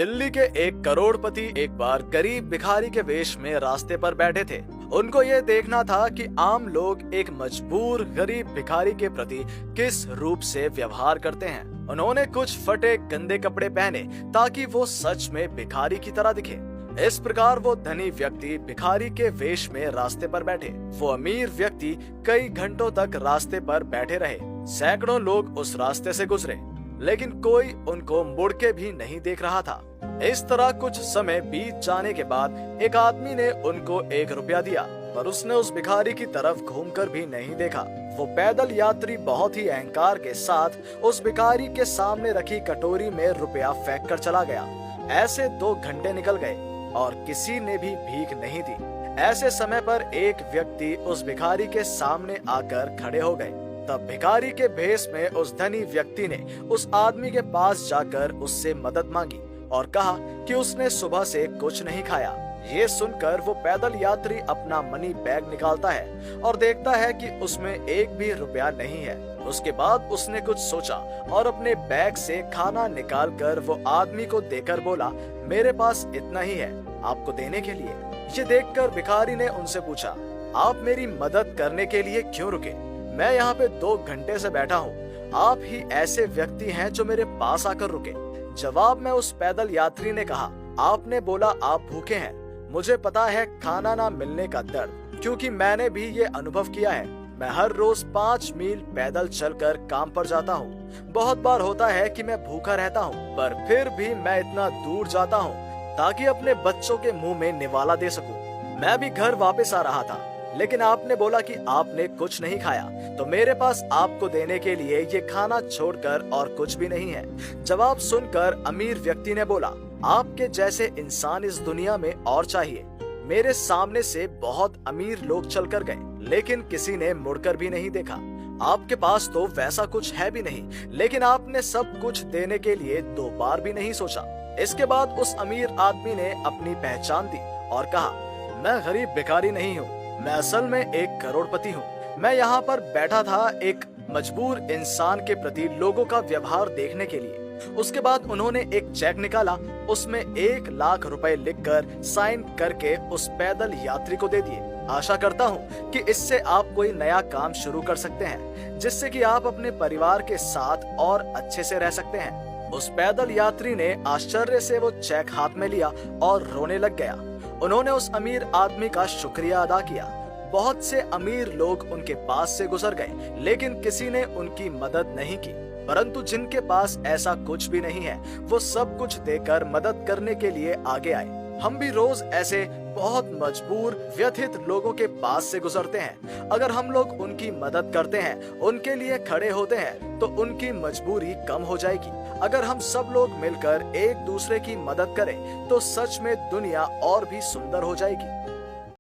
दिल्ली के एक करोड़पति एक बार गरीब भिखारी के वेश में रास्ते पर बैठे थे। उनको ये देखना था कि आम लोग एक मजबूर गरीब भिखारी के प्रति किस रूप से व्यवहार करते हैं। उन्होंने कुछ फटे गंदे कपड़े पहने ताकि वो सच में भिखारी की तरह दिखे। इस प्रकार वो धनी व्यक्ति भिखारी के वेश में रास्ते पर बैठे। वो अमीर व्यक्ति कई घंटों तक रास्ते पर बैठे रहे। सैकड़ों लोग उस रास्ते से गुजरे, लेकिन कोई उनको मुड़ के भी नहीं देख रहा था। इस तरह कुछ समय बीत जाने के बाद एक आदमी ने उनको 1 रुपया दिया, पर उसने उस भिखारी की तरफ घूमकर भी नहीं देखा। वो पैदल यात्री बहुत ही अहंकार के साथ उस भिखारी के सामने रखी कटोरी में रुपया फेंक कर चला गया। ऐसे 2 घंटे निकल गए और किसी ने भी भीख नहीं दी। ऐसे समय पर एक व्यक्ति उस भिखारी के सामने आकर खड़े हो गए। तब भिखारी के भेष में उस धनी व्यक्ति ने उस आदमी के पास जाकर उससे मदद मांगी और कहा कि उसने सुबह से कुछ नहीं खाया। ये सुनकर वो पैदल यात्री अपना मनी बैग निकालता है और देखता है कि उसमें 1 भी रुपया नहीं है। उसके बाद उसने कुछ सोचा और अपने बैग से खाना निकालकर वो आदमी को देकर बोला, मेरे पास इतना ही है आपको देने के लिए। ये देखकर भिखारी ने उनसे पूछा, आप मेरी मदद करने के लिए क्यों रुके? मैं यहाँ पे 2 घंटे से बैठा हूँ। आप ही ऐसे व्यक्ति हैं जो मेरे पास आकर रुके। जवाब में उस पैदल यात्री ने कहा, आपने बोला आप भूखे हैं। मुझे पता है खाना ना मिलने का दर्द, क्योंकि मैंने भी ये अनुभव किया है। मैं हर रोज 5 मील पैदल चलकर काम पर जाता हूँ। बहुत बार होता है कि मैं भूखा रहता हूँ, पर फिर भी मैं इतना दूर जाता हूँ ताकि अपने बच्चों के मुंह में निवाला दे सकूं। मैं भी घर वापस आ रहा था, लेकिन आपने बोला कि आपने कुछ नहीं खाया, तो मेरे पास आपको देने के लिए ये खाना छोड़कर और कुछ भी नहीं है। जवाब सुनकर अमीर व्यक्ति ने बोला, आपके जैसे इंसान इस दुनिया में और चाहिए। मेरे सामने से बहुत अमीर लोग चलकर गए, लेकिन किसी ने मुड़कर भी नहीं देखा। आपके पास तो वैसा कुछ है भी नहीं, लेकिन आपने सब कुछ देने के लिए 2 बार भी नहीं सोचा। इसके बाद उस अमीर आदमी ने अपनी पहचान दी और कहा, मैं गरीब भिखारी नहीं हूँ, मैं असल में एक करोड़पति हूँ। मैं यहाँ पर बैठा था एक मजबूर इंसान के प्रति लोगों का व्यवहार देखने के लिए। उसके बाद उन्होंने एक चेक निकाला, उसमें 1 लाख रुपए लिखकर साइन करके उस पैदल यात्री को दे दिए। आशा करता हूँ कि इससे आप कोई नया काम शुरू कर सकते हैं, जिससे कि आप अपने परिवार के साथ और अच्छे से रह सकते हैं। उस पैदल यात्री ने आश्चर्य से वो चेक हाथ में लिया और रोने लग गया। उन्होंने उस अमीर आदमी का शुक्रिया अदा किया। बहुत से अमीर लोग उनके पास से गुजर गए, लेकिन किसी ने उनकी मदद नहीं की। परंतु जिनके पास ऐसा कुछ भी नहीं है, वो सब कुछ देकर मदद करने के लिए आगे आए। हम भी रोज ऐसे बहुत मजबूर व्यथित लोगों के पास से गुजरते हैं। अगर हम लोग उनकी मदद करते हैं, उनके लिए खड़े होते हैं, तो उनकी मजबूरी कम हो जाएगी। अगर हम सब लोग मिलकर एक दूसरे की मदद करें, तो सच में दुनिया और भी सुंदर हो जाएगी।